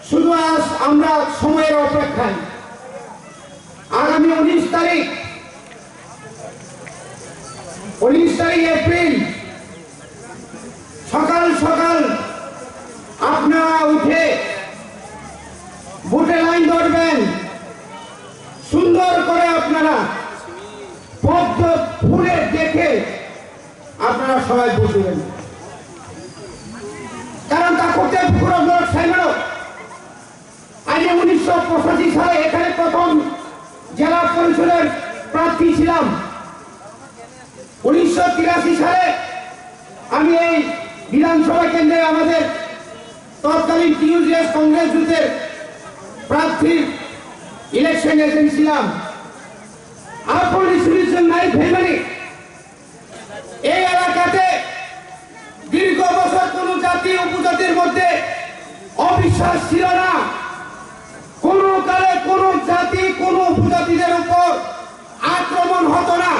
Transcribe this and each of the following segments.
শুধু আজ আমরা সময়ের অপেক্ষায় আগামী 19 তারিখ এপ্রিল সকাল সকাল আপনারা উঠে ভোটে লাইন ধরবেন। সুন্দর করে আপনারা পদ্ম ফুলে দেখে আপনারা সবাই বুঝবেন, কারণ তা করতে পুরো ব্লক সাইমেরও আজ 1985 সালে এখানে প্রথম জেলা পরিষদের প্রার্থী ছিলাম। 1983 সালে আমি এই বিধানসভা কেন্দ্রে আমাদের তৎকালীন টিউজিএস কংগ্রেস জোটের প্রার্থীর ইলেকশন এজেন্ট ছিলাম। আপনি শুনেছেন নাই ভেমানি এই এলাকাতে দীর্ঘ বছর কোন জাতি উপজাতির মধ্যে অবিশ্বাস ছিল না। কোন কালে কোন জাতি কোন উপজাতিদের উপর আক্রমণ হতো না।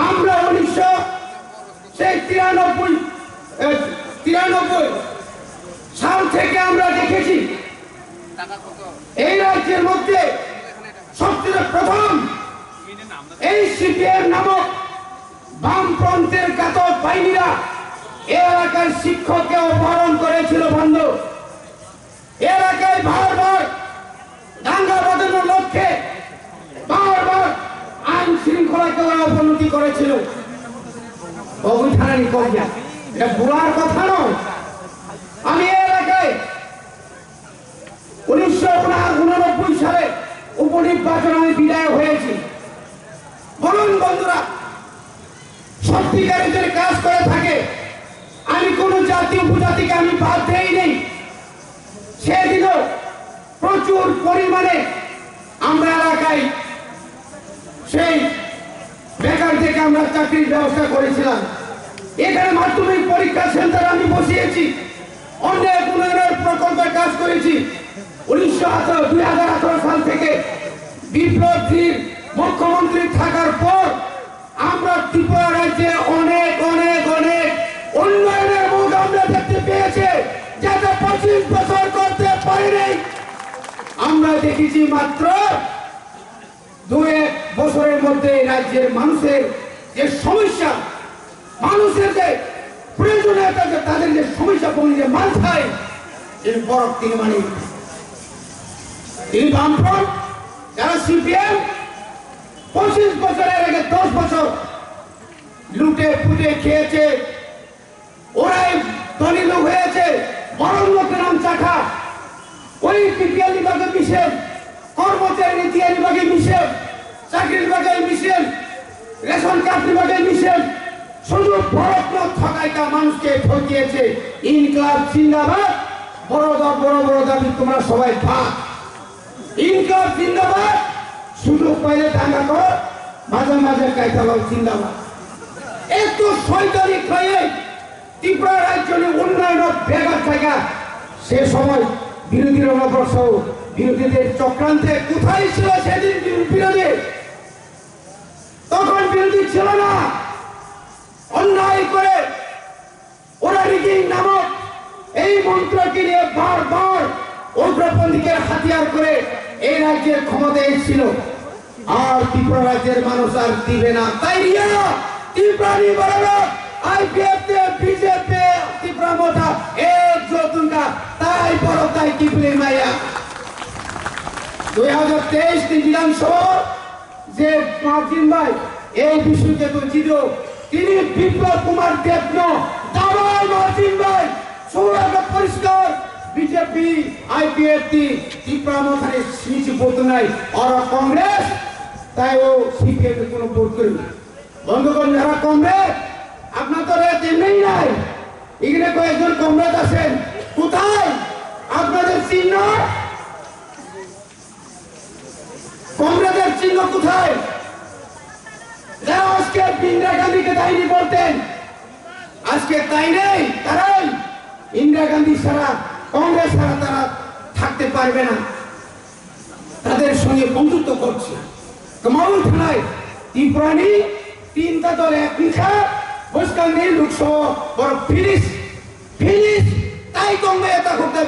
আমরা 1993 সাল থেকে আমরা দেখেছি এই রাজ্যের মধ্যে সবচেয়ে প্রথম এই সিপিএম নামক বামপন্থের ঘাতক বাহিনীরা এলাকার শিক্ষককে অপহরণ করেছিল। বন্ধু, এলাকায় বারবার দাঙ্গা বাঁধানোর লক্ষ্যে বারবার আইন শৃঙ্খলাকে অবনতি করেছিল। এটা ভুলার কথা নয়। আমি এলাকায় 1989 সালে উপনির্বাচনে আমি বিদায় হয়েছি। বলুন বন্ধুরা, সত্যিকারের কাজ করে থাকে আমি কোন জাতি উপজাতিকে আমি বাদ দেই নেই। সেদিনও প্রচুর পরিমাণে আমরা এলাকায় সেই বেকার থেকে আমরা চাকরির ব্যবস্থা করেছিলাম। এখানে মাধ্যমিক পরীক্ষা সেন্টার আমি বসিয়েছি, অনেক উন্নয়নের প্রকল্পে কাজ করেছি। 2018 সাল থেকে বিপ্লবীর মুখ্যমন্ত্রী থাকার পর আমরা ত্রিপুরা রাজ্যে অনেক অনেক অনেক উন্নয়নের মুখ আমরা দেখতে পেয়েছি, যাতে 25 বছর করতে পারিনি। আমরা দেখেছি মাত্র 2-1 বছরের মধ্যে রাজ্যের মানুষের যে সমস্যা, মানুষের যে প্রয়োজনীয়তা, তাদের যে সমস্যা যে মাথায় এর বড় তিনি মানে তিনি বামফ্রন্ট যারা সিপিএম 25 বছরের আগে 10 বছর লুটে ফুটে খেয়েছে, ওরাই ধনী লোক হয়েছে, বড় লোকের নাম চাখা। ওই বিপিএল বিভাগে মিশেল, কর্মচারী নীতি বিভাগে মিশেল, চাকরি বিভাগে মিশেল, রেশন কার্ড বিভাগে মিশেল, শুধু বড় ঠকাইটা মানুষকে ঠকিয়েছে। ইনকলাব জিন্দাবাদ, বড় বড় দাবি তোমরা সবাই ভাগ। ইনকলাব জিন্দাবাদ, শুধু পয়লে দাঙ্গা কর, মাঝে মাঝে কাইতালাও জিন্দাবাদ। এত সৈতানিক হয়ে ত্রিপুরা রাজ্যের উন্নয়ন বেগার জায়গা। সে সময় বিরোধীর অনবরত বিরোধীদের চক্রান্তে কোথায় ছিল সেদিন বিরোধী? তখন বিরোধী ছিল না। অন্যায় করে ওরা রিগিং নামক এই মন্ত্রকে নিয়ে বারবার উগ্রপন্থীকে হাতিয়ার করে এই রাজ্যের ক্ষমতায় এসেছিল। আর ত্রিপুরা রাজ্যের মানুষ আর দিবে না। তাই ত্রিপুরা নিবারক আইপিএফ বিজেপি ত্রিপুরা মোটা একজোট তাই বড় তাই টিপলে মাইয়া 2023 বিধানসভা যে মার্জিন ভাই এই বিষয়কে তো জিতো, তিনি বিপ্লব কুমার দেবন দাবাই মার্জিন ভাই সৌরভ পরিষ্কার বিজেপি আইপিএফ ত্রিপুরা মোখানে নিচে বলতে নাই। আর কংগ্রেস তাই ও সিপিএম কোনো ভোট করবে। বন্ধুগণ, যারা কংগ্রেস আপনার তো রেট এমনি নাই, এখানে কয়েকজন কংগ্রেস আছেন, কোথায় আপনাদের চিহ্ন? কংগ্রেসের চিহ্ন কোথায়? যারা আজকে ইন্দিরা গান্ধীকে দায়ী বলতেন, আজকে তাই নেই। তারাই ইন্দিরা গান্ধী ছাড়া, কংগ্রেস ছাড়া তারা থাকতে পারবে না। তাদের সঙ্গে বন্ধুত্ব করছে। কমাউল থানায় ত্রিপুরানি 3টা দল এক নিশা বসকাল নেই লোকসভা বড় ফিনিশ তাই কংগ্রেস এটা করতে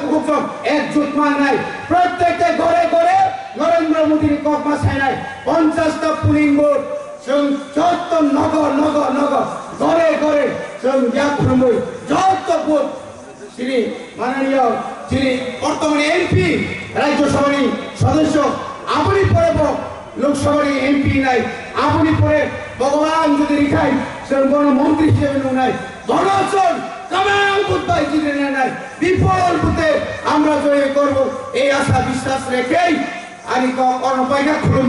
একজোট প্রমাণ নাই প্রত্যেকটা ঘরে ঘরে নরেন্দ্র মোদীর কর্মা নাই 50টা পুলিং বোর্ড যত নগর নগর নগর ঘরে ঘরে যত বুথ শ্রী মাননীয় যিনি বর্তমানে এমপি রাজ্যসভার সদস্য আপনি পরে লোকসভার এমপি নাই আপনি পরে ভগবান যদি রেখাই সেরকম কোনো মন্ত্রী হিসেবে নাই গণচল কামাল বুদ্ধাই জিতে নাই বিপুল বুথে আমরা জয় করব এই আশা বিশ্বাস রেখেই আমি অনপাইকা খুলুম